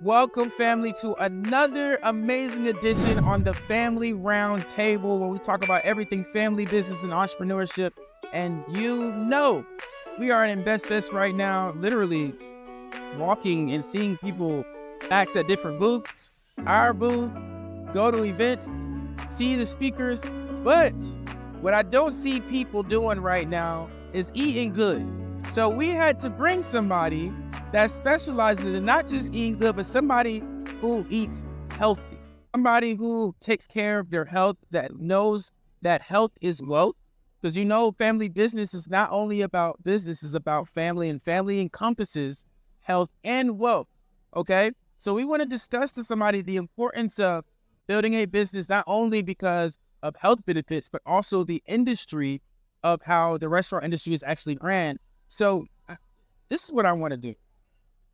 Welcome, family, to another amazing edition on the Family Round Table, where we talk about everything family, business, and entrepreneurship. And we are in InvestFest right now, literally walking and seeing people act at different booths, our booth, go to events, see the speakers. But what I don't see people doing right now is eating good. So we had to bring somebody that specializes in not just eating good, but somebody who eats healthy, somebody who takes care of their health, that knows that health is wealth. Because family business is not only about business, it's about family, and family encompasses health and wealth. Okay? So we want to discuss to somebody the importance of building a business, not only because of health benefits, but also the industry of how the restaurant industry is actually ran. So this is what I want to do.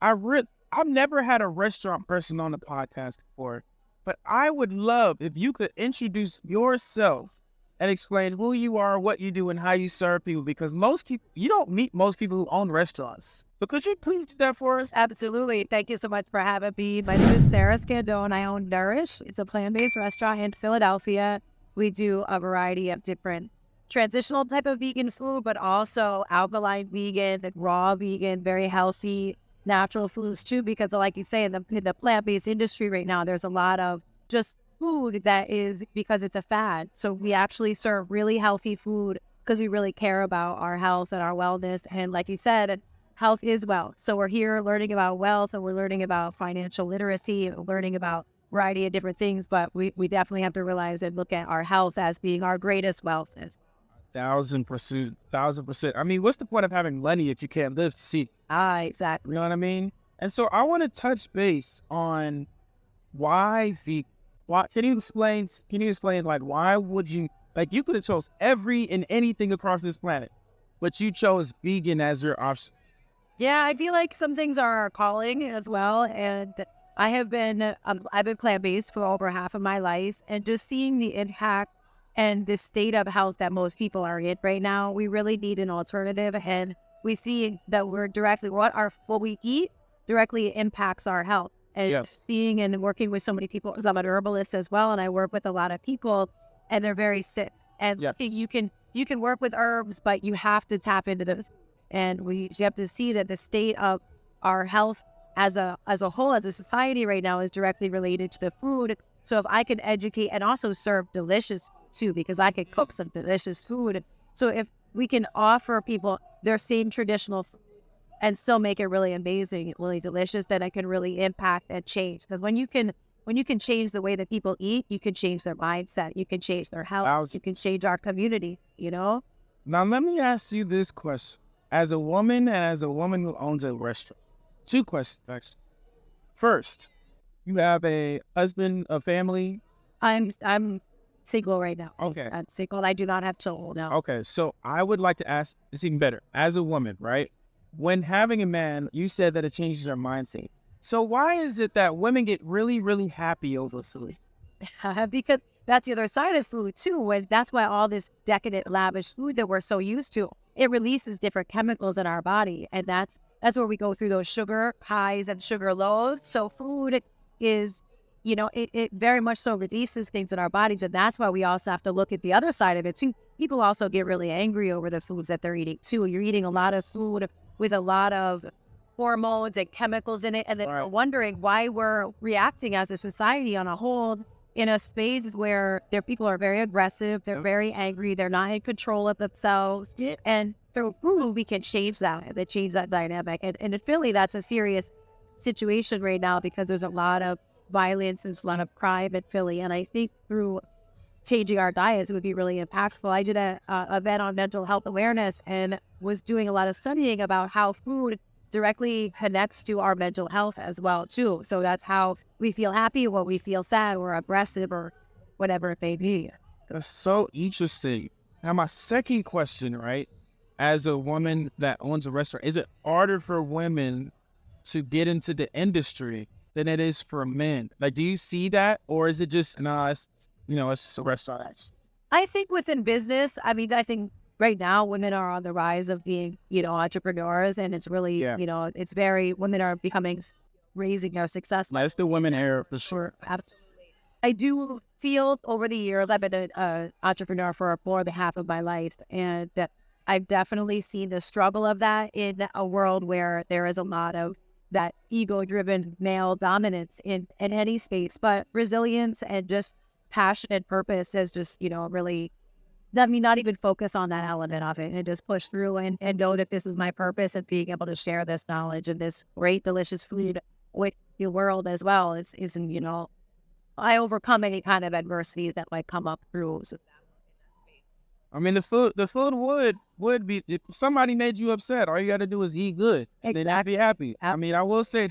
I've never had a restaurant person on the podcast before, but I would love if you could introduce yourself and explain who you are, what you do, and how you serve people, because you don't meet most people who own restaurants. So could you please do that for us? Absolutely. Thank you so much for having me. My name is Sarah Scandone. I own Nourish. It's a plant-based restaurant in Philadelphia. We do a variety of different transitional type of vegan food, but also alkaline vegan, raw vegan, very healthy, natural foods too, because like you say, in the plant-based industry right now, there's a lot of just food that is because it's a fad. So we actually serve really healthy food because we really care about our health and our wellness. And like you said, health is wealth. So we're here learning about wealth, and we're learning about financial literacy, and learning about a variety of different things. But we definitely have to realize and look at our health as being our greatest wealth. 1,000%. I mean, what's the point of having money if you can't live to see? Exactly. You know what I mean? And so I want to touch base on why can you explain like, why would you, like, you could have chose every and anything across this planet, but you chose vegan as your option. Yeah, I feel like some things are our calling as well. And I've been plant-based for over half of my life, and just seeing the impact and the state of health that most people are in right now, we really need an alternative. And we see that we're directly, what we eat directly impacts our health. And Yes. Seeing and working with so many people, because I'm an herbalist as well, and I work with a lot of people, and they're very sick. And Yes. you can work with herbs, but you have to tap into the, and you have to see that the state of our health as a whole, as a society right now, is directly related to the food. So if I can educate and also serve delicious too, because I can cook some delicious food. So if we can offer people their same traditional food and still make it really amazing, really delicious, then it can really impact and change. Because when you can change the way that people eat, you can change their mindset, you can change their health, you can change our community, Now let me ask you this question. As a woman who owns a restaurant, two questions actually. First, you have a husband, a family? I'm single right now. Okay. I'm single and I do not have children now. Okay, so I would like to ask, it's even better, as a woman, right? When having a man, you said that it changes our mindset. So why is it that women get really, really happy over food? Because that's the other side of food too. And that's why all this decadent, lavish food that we're so used to, it releases different chemicals in our body. And that's where we go through those sugar highs and sugar lows. So food is, it very much so releases things in our bodies. And that's why we also have to look at the other side of it too. People also get really angry over the foods that they're eating too. You're eating a lot of food with a lot of hormones and chemicals in it. And then We're wondering why we're reacting as a society on a whole in a space where people are very aggressive. They're very angry. They're not in control of themselves. And through food, we can change that and change that dynamic. And in Philly, that's a serious situation right now because there's a lot of violence, there's a lot of crime in Philly. And I think through changing our diets would be really impactful. I did a event on mental health awareness and was doing a lot of studying about how food directly connects to our mental health as well too. So that's how we feel happy, what we feel sad or aggressive or whatever it may be. That's so interesting. Now my second question, right? As a woman that owns a restaurant, is it harder for women to get into the industry than it is for men? Like, do you see that? Or is it just, it's just a restaurant? I think within business, I think right now women are on the rise of being, entrepreneurs, and it's really, women are becoming raising a successful. That's the women era for sure. Absolutely. I do feel over the years, I've been an entrepreneur for more than half of my life, and I've definitely seen the struggle of that in a world where there is a lot of that ego-driven male dominance in any space. But resilience and just passion and purpose is just, really, let me not even focus on that element of it and just push through and know that this is my purpose, and being able to share this knowledge and this great, delicious food with the world as well is I overcome any kind of adversities that might come up through. So I mean, the food would be, if somebody made you upset, all you got to do is eat good, and then you'd be happy. I mean, I will say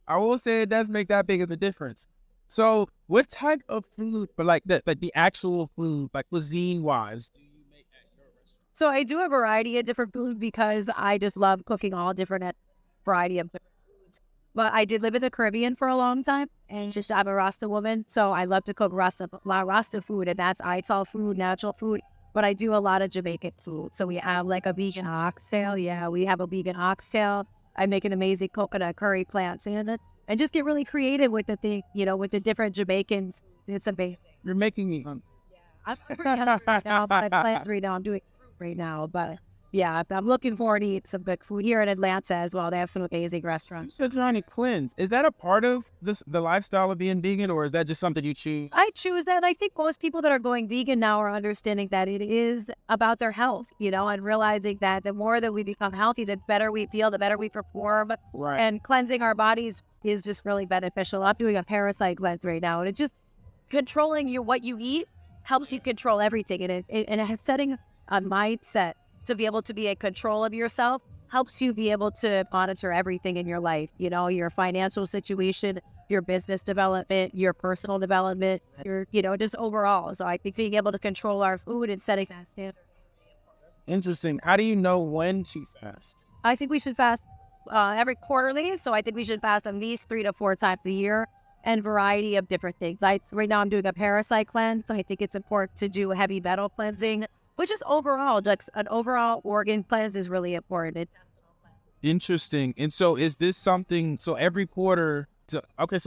it does make that big of a difference. So, what type of food, but like the actual food, like cuisine wise, do you make at your restaurant? So I do a variety of different food because I just love cooking all different variety of foods. But I did live in the Caribbean for a long time, and I'm a Rasta woman, so I love to cook Rasta food, and that's Ital food, natural food. But I do a lot of Jamaican food. So we have like a vegan oxtail. Yeah, we have a vegan oxtail. I make an amazing coconut curry plants in it, and just get really creative with the thing, with the different Jamaicans. It's amazing. You're making me hungry. Yeah, I'm pretty hungry right now. My plans right now. I'm doing fruit right now, but yeah, I'm looking forward to eat some good food here in Atlanta as well. They have some amazing restaurants. You said trying to cleanse. Is that a part of the lifestyle of being vegan, or is that just something you choose? I choose that. I think most people that are going vegan now are understanding that it is about their health, and realizing that the more that we become healthy, the better we feel, the better we perform. Right. And cleansing our bodies is just really beneficial. I'm doing a parasite cleanse right now, and it's just controlling what you eat helps you control everything. And setting a mindset to be able to be in control of yourself helps you be able to monitor everything in your life, your financial situation, your business development, your personal development, your, just overall. So I think being able to control our food and setting that standard. Interesting. How do you know when to fast? I think we should fast every quarterly. So I think we should fast at least 3 to 4 times a year, and variety of different things. Right now I'm doing a parasite cleanse. I think it's important to do heavy metal cleansing, which is overall, just an overall organ cleanse is really important. Interesting. And so is this something, so every quarter, so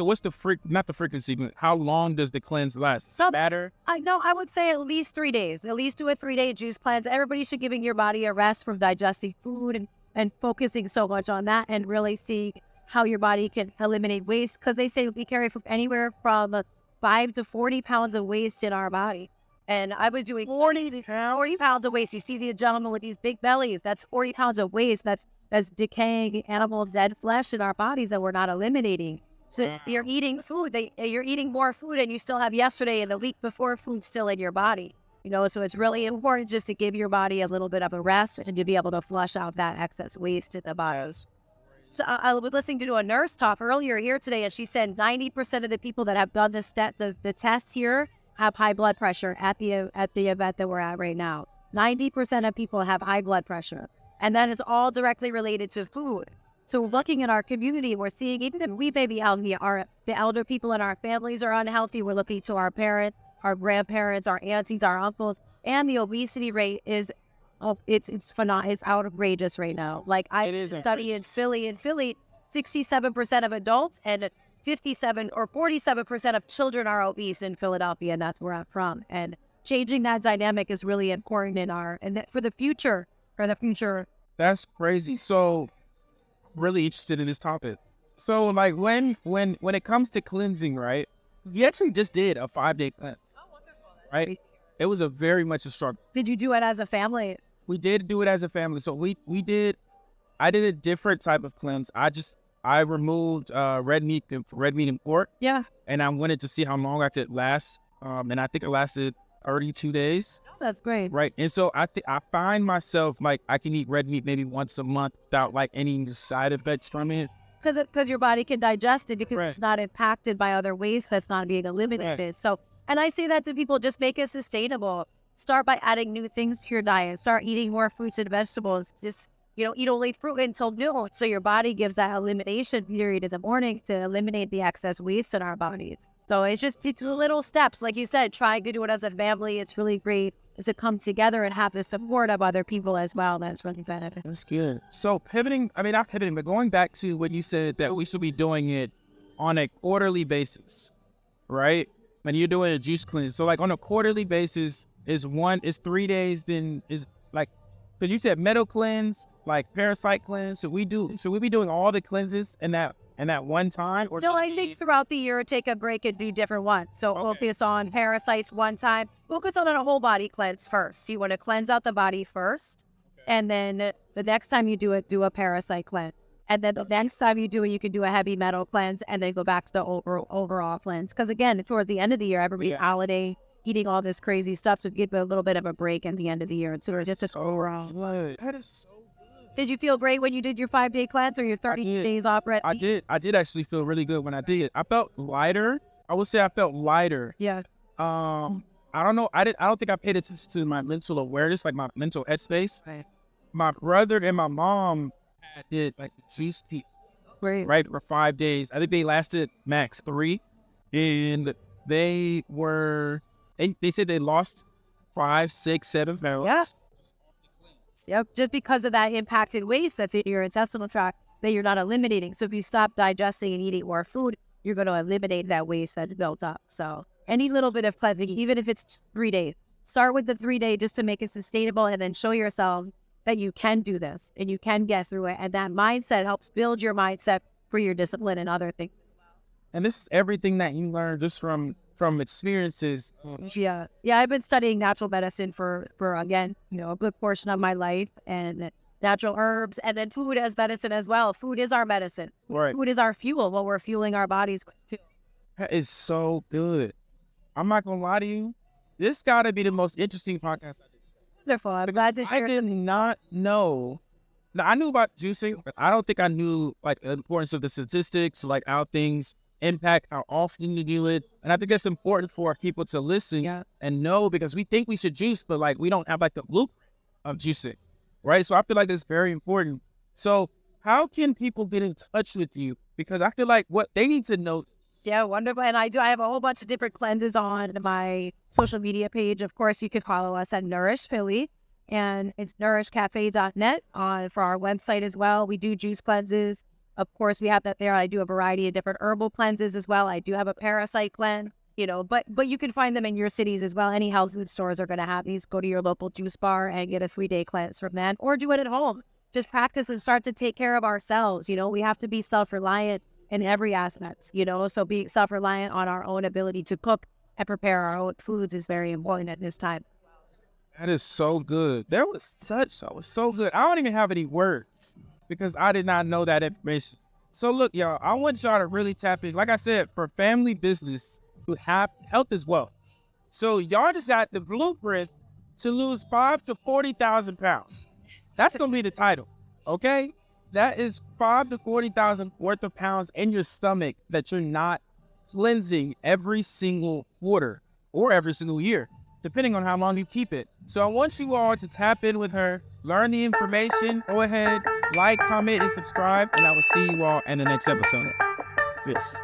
what's not the frequency, but how long does the cleanse last? Does it matter? I would say at least 3 days. At least do a 3-day juice cleanse. Everybody should giving your body a rest from digesting food and focusing so much on that, and really seeing how your body can eliminate waste. Because they say we carry from anywhere from 5 to 40 pounds of waste in our body. And I was doing 40 pounds of waste. You see these gentlemen with these big bellies. That's 40 pounds of waste. That's decaying animal dead flesh in our bodies that we're not eliminating. So you're eating food. You're eating more food, and you still have yesterday and the week before food still in your body. So it's really important just to give your body a little bit of a rest and to be able to flush out that excess waste in the body. So I was listening to a nurse talk earlier here today, and she said 90% of the people that have done the test here have high blood pressure at the event that we're at right now. 90% of people have high blood pressure, and that is all directly related to food. So looking at our community, we're seeing, even if we may be healthy, the elder people in our families are unhealthy. We're looking to our parents, our grandparents, our aunties, our uncles, and the obesity rate is it's phenomenal. It's outrageous right now. Like I study in Philly, 67% of adults and 57 or 47% of children are obese in Philadelphia, and that's where I'm from. And changing that dynamic is really important for the future. That's crazy. So, really interested in this topic. So, like when it comes to cleansing, right? We actually just did a 5-day cleanse. Oh, wonderful! Right? Crazy. It was very much a struggle. Did you do it as a family? We did do it as a family. So I did a different type of cleanse. I removed red meat and pork. Yeah. And I wanted to see how long I could last. And I think it lasted 32 days. Oh, that's great. Right. And so I find myself like I can eat red meat maybe once a month without like any side effects from it. Because your body can digest it, because right. It's not impacted by other waste that's not being eliminated. Right. So, and I say that to people, just make it sustainable. Start by adding new things to your diet. Start eating more fruits and vegetables. Just, eat only fruit until noon. So your body gives that elimination period in the morning to eliminate the excess waste in our bodies. So it's little steps. Like you said, try to do it as a family. It's really great to come together and have the support of other people as well. That's really beneficial. That's good. So not pivoting, but going back to when you said that we should be doing it on a quarterly basis, right? When you're doing a juice cleanse. So like on a quarterly basis is 3 days, then is like, because you said metal cleanse, like parasite cleanse. Should we be doing all the cleanses in that one time? Or No, I think throughout the year, take a break and do different ones. So focus on parasites one time. Focus on a whole body cleanse first. You want to cleanse out the body first. And then the next time you do it, do a parasite cleanse. And then the next time you do it, you can do a heavy metal cleanse and then go back to the overall cleanse. Because again, toward the end of the year, everybody's holiday, eating all this crazy stuff. So give it a little bit of a break at the end of the year. So just a overall. That is so good. Did you feel great when you did your 5-day cleanse or your 32 days off? I did actually feel really good when I did it. I felt lighter. I would say I felt lighter. Yeah. I don't know. I don't think I paid attention to my mental awareness, like my mental headspace. Right. My brother and my mom did like the juice teas, right, for 5 days. I think they lasted max 3, and they said they lost 5, 6, 7 pounds. Yeah. Yep. Just because of that impacted waste that's in your intestinal tract that you're not eliminating. So if you stop digesting and eating more food, you're going to eliminate that waste that's built up. So any little bit of cleansing, even if it's 3 days, start with the 3-day just to make it sustainable, and then show yourself that you can do this and you can get through it. And that mindset helps build your mindset for your discipline and other things as well. And this is everything that you learn just from experiences. Yeah. I've been studying natural medicine for again, a good portion of my life, and natural herbs, and then food as medicine as well. Food is our medicine. Right. Food is our fuel, what we're fueling our bodies with too. That is so good. I'm not gonna lie to you. This gotta be the most interesting podcast I did. Wonderful. I'm glad to share. I did not know. Now, I knew about juicing, but I don't think I knew like the importance of the statistics, like how things impact, how often you do it. And I think that's important for people to listen and know, because we think we should juice, but like we don't have like the blueprint of juicing, right? So I feel like it's very important. So how can people get in touch with you? Because I feel like what they need to know. Yeah, wonderful. And I have a whole bunch of different cleanses on my social media page. Of course, you can follow us at Nourish Philly, and it's nourishcafe.net for our website as well. We do juice cleanses. Of course, we have that there. I do a variety of different herbal cleanses as well. I do have a parasite cleanse, but you can find them in your cities as well. Any health food stores are going to have these. Go to your local juice bar and get a 3-day cleanse from that, or do it at home. Just practice and start to take care of ourselves. We have to be self-reliant in every aspect, so being self-reliant on our own ability to cook and prepare our own foods is very important at this time. That is so good. That was so good. I don't even have any words because I did not know that information. So look, y'all, I want y'all to really tap in. Like I said, for family business, you have health as well. So y'all just got the blueprint to lose 5 to 40,000 pounds. That's going to be the title, okay? That is 5 to 40,000 worth of pounds in your stomach that you're not cleansing every single quarter or every single year, depending on how long you keep it. So I want you all to tap in with her, learn the information. Go ahead, like, comment, and subscribe, and I will see you all in the next episode. Peace.